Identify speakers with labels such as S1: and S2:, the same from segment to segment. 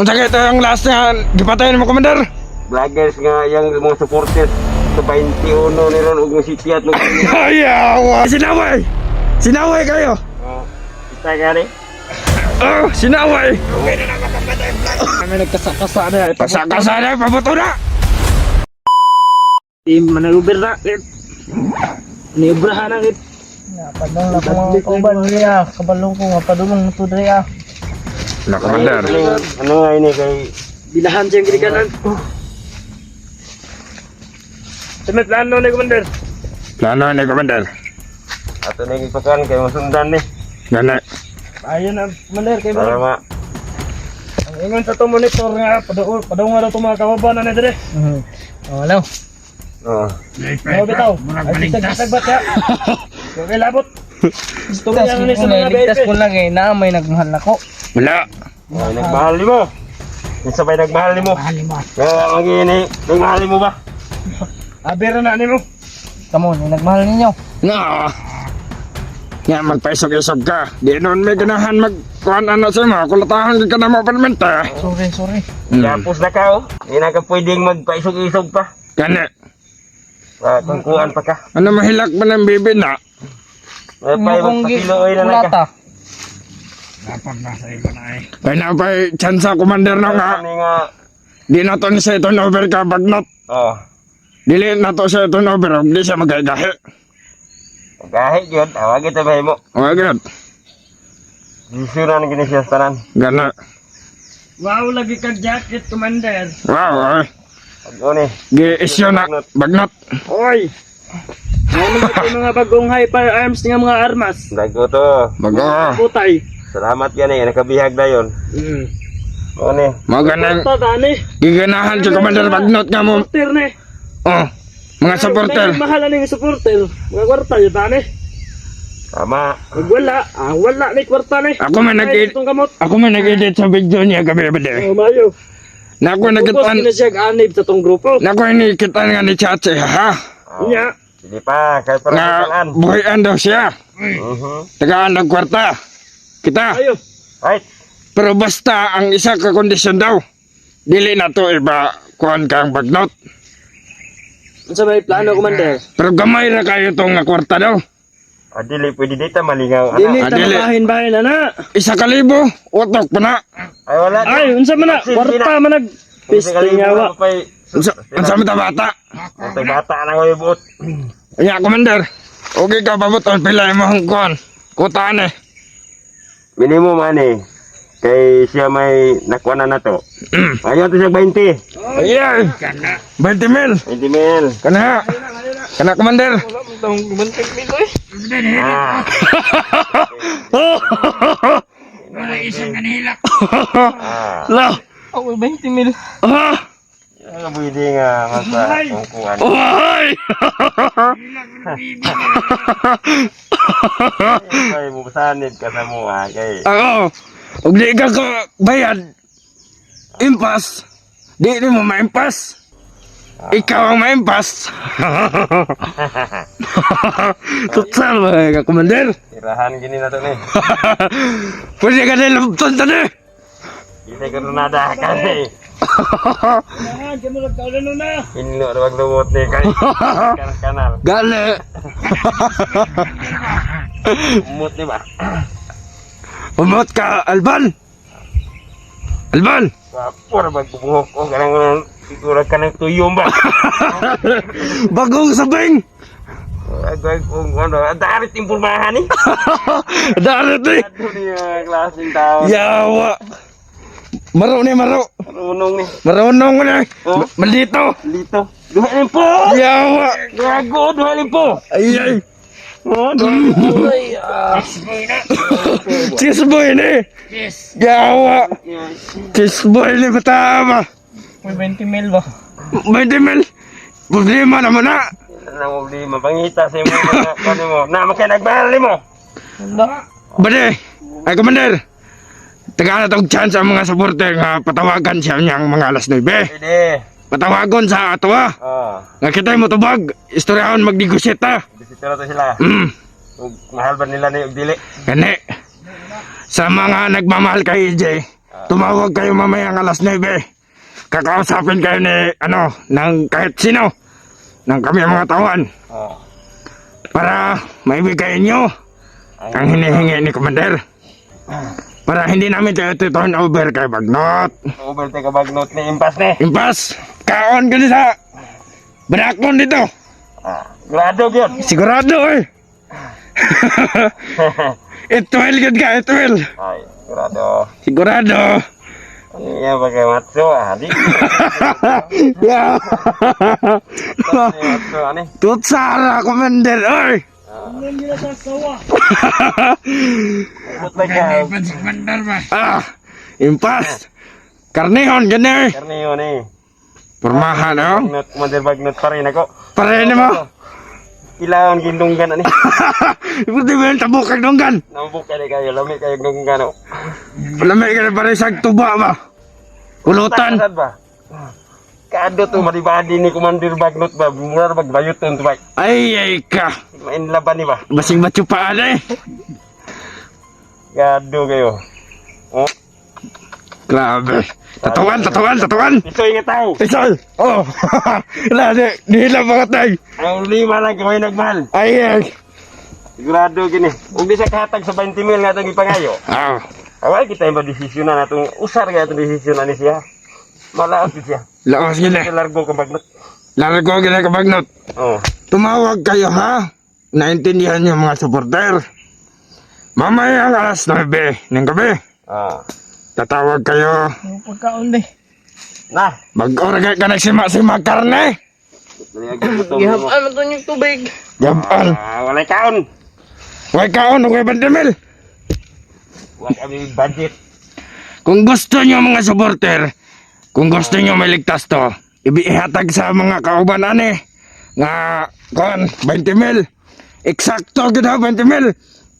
S1: Ang sakit ang last na gipatayin mo, Commander.
S2: Vloggers nga yung mga supporters sa 21 niron ug ng city at
S1: Ayaw! Sinaway! Sinaway kayo!
S2: Kita gani.
S1: Oh, sinaway!
S3: Kami nagkasa-kasa na.
S1: Pasakasa na, pabuto na!
S3: Di manag-uber na. Niubrahan na.
S4: Padong na kung mga kauban niya, kabalong ko nga padulong ito dre
S1: Na, Commander.
S2: Ano nga ini kay
S3: Bilahan siyang girikanan. Samit plano na, Commander.
S1: Plano ni Commander.
S2: ato na ipakan kay masundan ni.
S1: Gana.
S3: Ayun na, Commander. Kay
S2: Para
S3: mo. Ang ingon sa itong monitor nga, padung nga daw itong mga kawabanan na dire.
S4: Oh, ano?
S2: Oh.
S3: Mga bitaw. Ay, sagbat ya. Okay, labot. Gusto
S4: Ligtas
S3: niya nga sa mga
S4: ligtas
S3: baby.
S4: ko lang eh, na may nagmahal ako.
S1: Wala.
S2: Ay, nagmahal ni mo. Sabay nagmahal ni mo. Kaya magini, nagmahal mo ba?
S3: Abira na mo.
S4: Kamo, nagmahal ninyo.
S1: No. Nga, magpaisog-isog ka. Di noon may ganahan magkuhan ano sa mo. Kulatahan ka na mo palmente.
S4: Sorry.
S2: Tapos na ka oh. Hindi na ka pwedeng magpaisog-isog pa.
S1: Gana.
S2: Kungkuhan pa ka.
S1: Ano mahilak ba ng bibi na?
S2: May pa magpakiloy na lang ka.
S4: kulata.
S1: Kaya na pa'y tsansa, Commander na nga.
S2: Ano nga.
S1: Di na to ni sa ito over ka bagnot.
S2: Oh.
S1: Dili na to sa ito over. Di siya magagahi.
S2: Kahit yun, tawag ito ba mo.
S1: O agad.
S2: Disuran gini siya sa tanan.
S1: Gana.
S3: Wow, lagi kag jacket, Commander.
S1: Wow, ay.
S2: Ano ni?
S1: Gi-isyo na. Bagnot.
S3: Oy. Ano ba ito mga bagong firearms nga mga armas?
S2: Dago to.
S1: Bago.
S3: Putay.
S2: Salamat yan eh. Nakabihag na yun. Ano ni?
S1: Mga ganang
S3: Ito, Dani.
S1: giganahan sa Commander Bagnot nga mo.
S3: Supporter ni.
S1: Oh. Mga supporter.
S3: Mahal na yung supporter. Mga kwarta yun, Dani.
S2: Tama.
S3: Pag wala, wala ni kwarta ni.
S1: Ako man nag-edit.
S3: Itong kamot.
S1: Ako man nag-edit sa video niya gabi ba de.
S3: Mayo.
S1: Na ako
S3: Tapos
S1: nakitaan.
S3: kinasiyag anib sa tong grupo.
S1: Na ako nakita nga ni Chachi ha.
S3: Nya.
S2: Hindi pa. Kahit para
S1: Nga
S2: kalaan.
S1: buhayan daw siya. Tagaan ng kwarta. Kita.
S3: Ayo.
S2: Right.
S1: Pero basta ang isa ka kondisyon daw. Dili na to iba kuhan kang bagnot.
S3: Unsa may plano, Commander?
S1: Pero gamay na kayo tong nga kwarta daw.
S2: Adili, pwede dito malingaw.
S3: Dili
S2: Anak.
S3: ta
S1: dili.
S3: bahin na.
S1: 1,000 utok pa na.
S2: Ay, wala.
S3: Ay, unsa man na? Kwarta man nag pisting yawa.
S1: Ang sa mga bata.
S2: Ito bata na ko yung buot.
S1: Kaya Commander. Okay ka pabuton pila mo ang kuhan. Kutaan eh.
S2: Minimum ani. Kay siya may nakuha na to. Ayaw to siya 20.
S1: Ayan. 20 mil.
S2: 20 mil.
S1: Kana. Kana Commander.
S2: Ah. Ah.
S1: La.
S4: Ako 20 mil.
S1: Ah.
S2: Pwede nga magpa-kungkuhan.
S1: Oy.
S2: Ay, musanid ka sa mua. Kay
S1: Ako. Ug di ka bayad. Impas. Di mo maimpas. Ikaw ang maimpas. Tutsal ba ka, Commander?
S2: tirahan gini na to ni.
S1: Pwede ka na lumton to ni.
S2: Kita ko nada ka ni.
S3: Ah, kamo nagkaulan na.
S2: Hinlo wag lumot ni kay kanal.
S1: Gale.
S2: Umot ni ba?
S1: Umot ka, Alban. Alban.
S2: Wapor magbubuhok ko kanang siguro kanang tuyom ba.
S1: Bagong sabing.
S2: Agay kung ano, darit impurmahan ni.
S1: Darit eh.
S2: Aduh ni klaseng tao.
S1: Yawa. Maro ni maro.
S2: Marunong ni.
S1: Marunong mo na.
S2: Oh.
S1: Maldito.
S2: Dito. 2,000.
S1: Yawa.
S2: Gago 2,000.
S1: Ay ay.
S2: Oh,
S1: Cheese boy ni.
S3: Yes.
S1: Yawa. Cheese boy ni patama.
S4: May 20 mil ba?
S1: 20 mil. Problema naman na.
S2: nang uli mapangita sa imo na kani mo. Na makay nagbahal mo.
S4: Wala.
S1: Bade. Ay Commander. Taga na tong chance ang mga supporter nga patawagan siya niyang mga alas 9.
S2: Pwede.
S1: Patawagon sa ato ha.
S2: Oh.
S1: Nga kita'y mo tubag. Istoryahon mag-negotiate ha.
S2: Bisita to sila. Ug mahal ba nila ni og dili?
S1: Kani. Sa mga nagmamahal kay EJ. tumawag kayo mamayang alas 9. Kakausapin kayo ni, ng kahit sino. Ng kami ang mga tawan. Para maibigay nyo ang hinihingi ni Commander. Para hindi namin tayo turn over kay Bagnot.
S2: Overtake ka bagnot ni impas ni.
S1: Impas, kaon ka sa Barakon dito.
S2: Grado yun.
S1: Sigurado eh. Itwel good ka, itwel.
S2: Ay, grado.
S1: Sigurado.
S2: Ano yan pakai matso di.
S1: Ya.
S2: Matso ani.
S1: Tutsara, Commander, oy. Impas. Karnihon, gani.
S2: Karena yun eh.
S1: Permahan, oh.
S2: Bagnot pa rin ako.
S1: Parehin mo.
S2: Kailangan gindunggan ani.
S1: Ibuti mo yung tabukag donggan.
S2: Nambuk kayo, lamig kayo gindunggan o.
S1: Lamig ka na parang isang tuba ba? Ulutan.
S2: Saan ba? Kado to, maribadi ni Commander Bagnot ba? Mura magbayot to ba?
S1: Ay ka.
S2: Main laban ni ba?
S1: Basing batsupaan eh.
S2: Kado kayo. Oh,
S1: Grabe. Tatuan.
S2: ito ingat tao.
S1: Isol. Oh. Wala, nihila mga tay.
S2: Ang 5 lang kami nagmahal.
S1: Ay.
S2: Sigurado gini. Huwag di sa katag sa 20 mil nga itong ipangayo.
S1: Oh.
S2: Awal kita yung desisyonan na itong usar kaya itong desisyonan ni siya. Malaos din siya.
S1: Laos gina.
S2: Largo ka Bagnot.
S1: Largo gina ka Bagnot.
S2: Oh.
S1: Tumawag kayo ha. Naintindihan niyo mga supporter. Mamaya ang alas 9 ng gabi.
S2: Ah.
S1: Tatawag kayo.
S4: Yung pagkaon eh.
S2: Nah.
S1: Mag-orga ka nagsima-sima karne.
S4: Gihabaan mo to yung tubig.
S1: Gabal.
S2: Walay kaon.
S1: Huwag kaon, huwag bandemil.
S2: Huwag kami budget.
S1: Kung gusto nyo mga supporter, kung gusto nyo may ligtas to, ihatag sa mga kauban ani. Nga, kon, 20 mil. Eksakto gina 20 mil.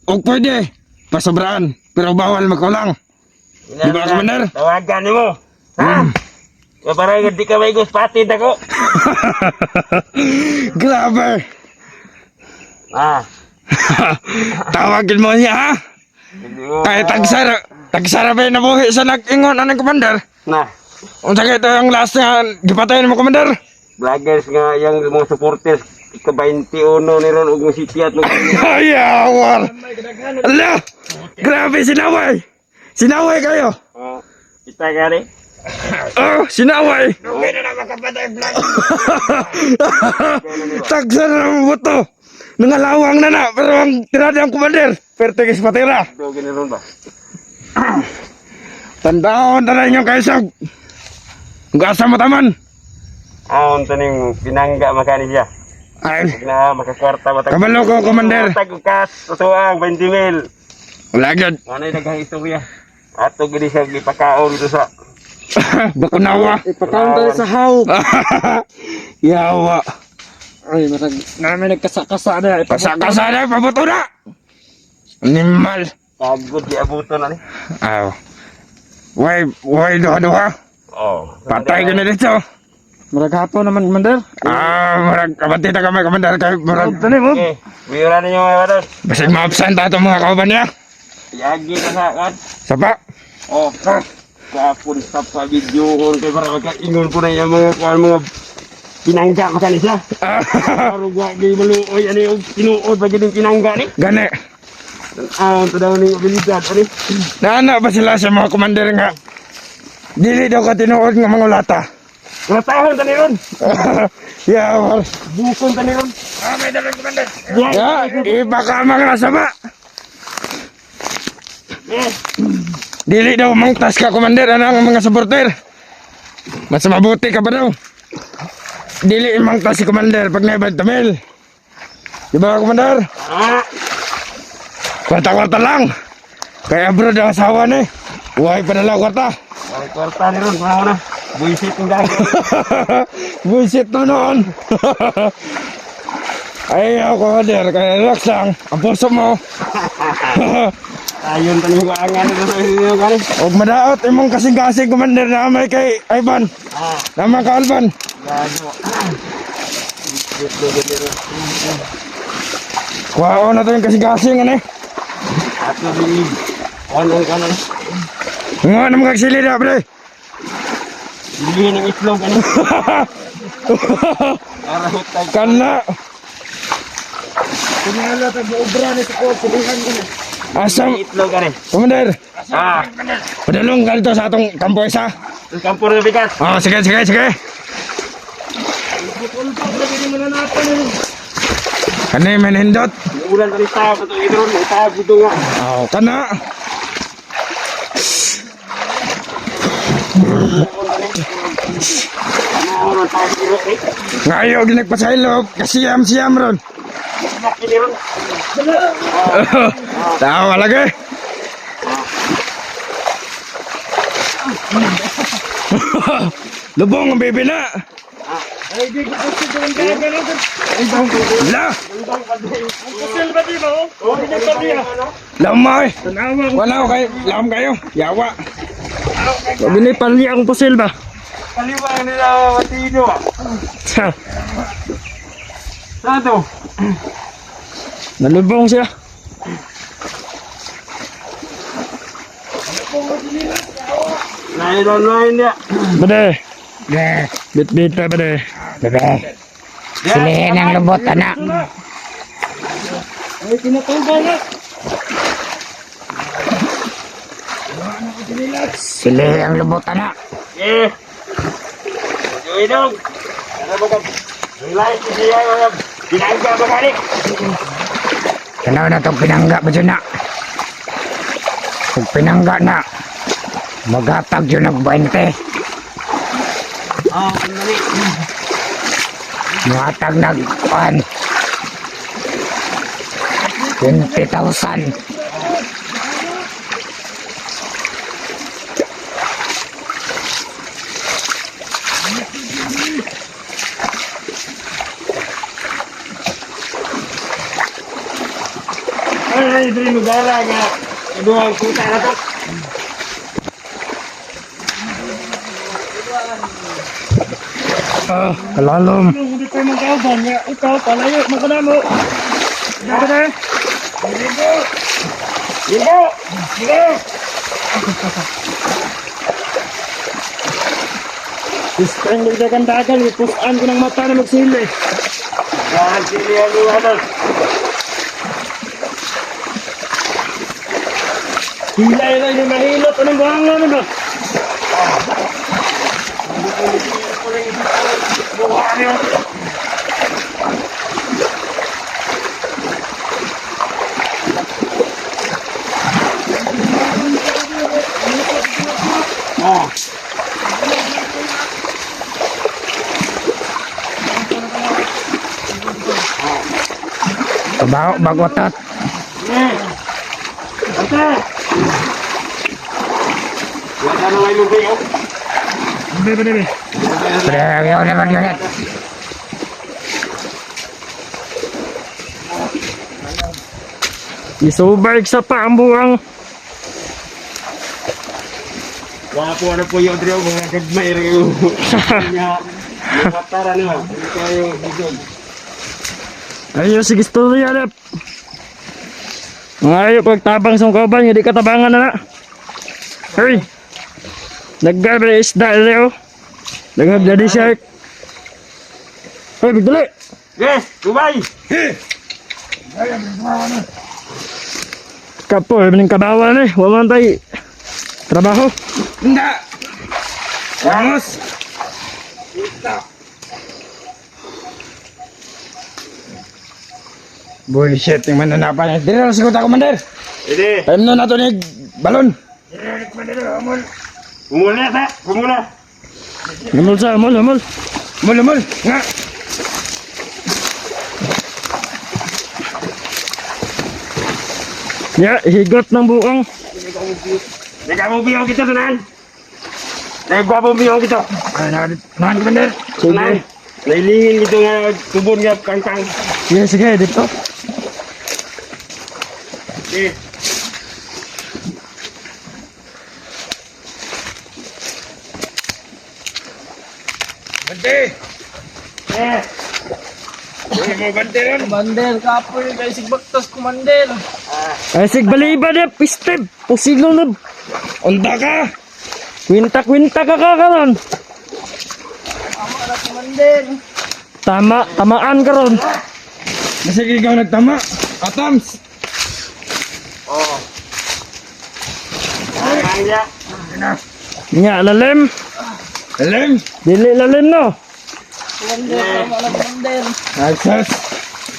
S1: O pwede, pasobraan. Pero bawal magkulang. Di ba, Commander?
S2: Tawagan ni mo. Ha? Parang hindi ka may guspatid ako.
S1: Grabe.
S2: Ah.
S1: Tawagin mo niya ha. Kahit tagsara ba yung nabuhi sa nag-ingon anong Commander?
S2: Nah.
S1: Kung sakit yung last nga, gipatayin mo Commander.
S2: Vloggers nga yung mga supporters ka 21 ni ron ug city at
S1: Ay, awar. Ala, grabe sinaway. Sinaway kayo.
S2: kita gani.
S1: Oh, sinaway.
S2: Okay na makapatay vlog.
S1: Tagsara na mo to. Nangalawang na pero ang tirada ang Commander. Pertigis patira.
S2: Do gani ron ba?
S1: Tandaan na rin yung kaisag. Kung asa mo taman.
S2: Aon taning pinangga makani siya.
S1: Ay,
S2: Na makakwarta matag.
S1: kabalo ko Commander.
S2: Tagukas tuang 20 mil.
S1: Wala agad.
S2: Ano yung daghang istorya? Ato gini siya gipakaon dito sa
S1: Bakunawa.
S4: Ipakaon tayo sa haw.
S1: Yawa.
S4: Ay, marag namin nagkasa-kasa na.
S1: Kasa-kasa na, pabuto na. Animal.
S2: pagod di abuton ani.
S1: Aw. Why duha-duha?
S2: Oh.
S1: Patay ka na dito.
S4: Marag hapon naman, Commander.
S1: Marag kabati na kami, Commander. Marag,
S2: Okay, biyura ninyo mga badot.
S1: basig ma-absent ato mga kauban niya.
S2: Iagi na sa kan.
S1: Sapa.
S2: Oh, kapun sa video ko kay para makaingon po na yung mga pinangga ko sa siya. Pero gwa di maluoy ani og tinuod pa gid pinangga ni.
S1: Gani.
S2: To daw ni abilidad ani.
S1: Naana ba sila sa mga Commander nga? Dili daw ka tinuod nga mga lata.
S2: Mga tahon tani ron.
S1: Yawa.
S2: Bukon tani ron. May dalang Commander.
S1: Ya, iba ka mga nasaba. Dili daw mangtas ka Commander ano ang mga supporter. Mas mabuti ka ba daw? Dili mangtas si Commander pag naibad tamil. Di ba Commander? Kwarta-kwarta lang. Kaya bro daw asawa ni. Huwag pa dala kwarta.
S2: Ay kwarta ni ron mga na. Buisit ng dagat.
S1: Buisit na noon. Ayaw Commander kaya relax lang. Ang puso mo.
S2: Ayun tani ko angan ni gani.
S1: Huwag madaot imong kasing-kasing Commander na may kay Ivan. Naman ka Alban.
S2: Gago.
S1: Kuhaon na to yung kasing-kasing ano eh.
S2: Ato ni kanan kanan.
S1: Nga na mga silira, pre.
S2: Bilihin ng itlog, ano? Arahot tayo.
S1: Kana.
S3: Pinala tag obra ni ko sulihan ko na.
S1: Asam.
S2: Itlog, ano?
S1: Commander.
S2: Ah,
S1: Padalong ka dito sa atong kampo isa.
S2: ang kampo ng bigas.
S1: Oh, sige, sige, sige. Kani menindot.
S2: Ulan tadi tayo sa itong idron. Tayo dito nga.
S1: Oh, kana.
S2: Ano tayo sa idron, eh?
S1: Ngayo ginagpasaylo kasiyam-siyam ron.
S2: Nakili ron.
S1: Tawa lagi. Lubong ang baby na.
S3: Ay di ko kasi doon gagano.
S1: La,
S3: Kusel ba di ba? Oh, di pa niya.
S1: lamay.
S3: Tanawa ko.
S1: Wala ko kayo, lam kayo. Yawa.
S3: Bini pali ang kusel ba?
S2: Kaliwang nila matino.
S3: Sa
S2: Saan to?
S3: nalubong siya.
S2: Nain niya.
S3: Bade. Bit-bit pa bade.
S4: Silihin ang lubot, anak.
S3: Ay tinatungga na.
S4: Silihin ang lubot, anak.
S2: Eh. Yung inog. Ano ba ka? Yung lahat ko siya yung pinangga ba kani?
S4: Tanaw na itong pinangga ba dyan na? Kung pinangga na, maghatag yun ng 20.
S2: Ah, ano
S4: Maghatag ng 20,000.
S2: Ay, dito lugar nga. Ibuang puta na to.
S1: Ah, kalalom.
S3: Hindi ko magkauban nga. Ikaw palayo magkadamo. Dapat na.
S2: Ibo! Ibo!
S3: Gusto yung dagan-dagan. Pusan ko ng mata na magsili.
S2: Yan, sili ang luwanan.
S3: Hilay na yung mahilot. Anong buhangan na ba?
S2: Bukan yun. Ah,
S4: Kabaho, bagotot.
S2: eh. Ate! Wala na ngayon ba yun?
S3: Bebe.
S4: Pero yun naman yun.
S3: Isubarg sa pa ang buwang.
S2: Ano po yung driyo, mga gagmay rin yung yung matara nila. Ito yung bigod.
S3: Ayos, sige storya na. Mga ayo, pagtabang sa kauban, hindi katabangan na na. Hey! Naggabi isda rin oh. Nagab daddy shark. Hey, bigdali!
S2: Yes! Kubay!
S3: Kapo, maning kabawan eh. Waman tayo trabaho.
S1: Hindi. Vamos. Bullshit yung mananapan. Dili na sigot ako, Commander.
S2: Hindi!
S1: Ayun na nato ni balon.
S2: Kumula ta! Kumula!
S3: Hamol sa hamol, hamol.
S1: Mul. Nga.
S3: Ya, higot ng buang.
S2: Nagkabubiyaw kita, Tunan! Nagkabubiyaw kita!
S1: Nahan, Commander.
S2: Tunan! Nailingin ito nga tubon nga kangkang.
S3: Sige, sige, dito.
S2: Eh!
S1: Bante.
S2: Eh!
S1: Uy, mo bante ron.
S4: Kumander, kapoy, guys, sigbaktas, kumander.
S3: Ay, sig baliban ya, pisteb. Pusilong na.
S1: Unta ka.
S3: Kwinta-kwinta ka karon. Tamaan karon.
S1: Masig ikaw nagtama. Atams.
S3: Nya lalim.
S1: Alam.
S3: Dili lalim no.
S1: Asas.